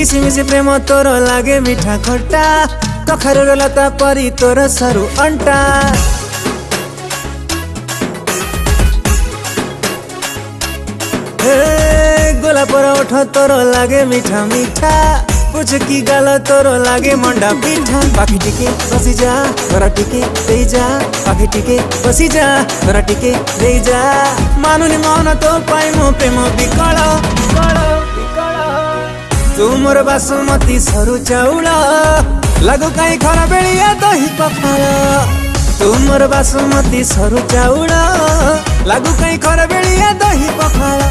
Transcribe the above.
किसिमिसी प्रेम तोर लागे मिठा खट्टा कखारू लता परी तोर सरू अंटा गोलापर ओठ तोर लागे मीठा मीठा पूछ की गाल तोर लागे मंडा पीठा पाखी टिके बसी जा तोरा टिके दे जा पाखी टिके बसी जा तोरा टिके दे जा मानुनी मन तो पाई मो प्रेम विकल तू मोर बासुमती सरू चाउल लागू कहीं खरा बेलिया दही पखाल तू मोर बासुमती सरू चाउल लागू कहीं खरा बेलिया दही पखाल।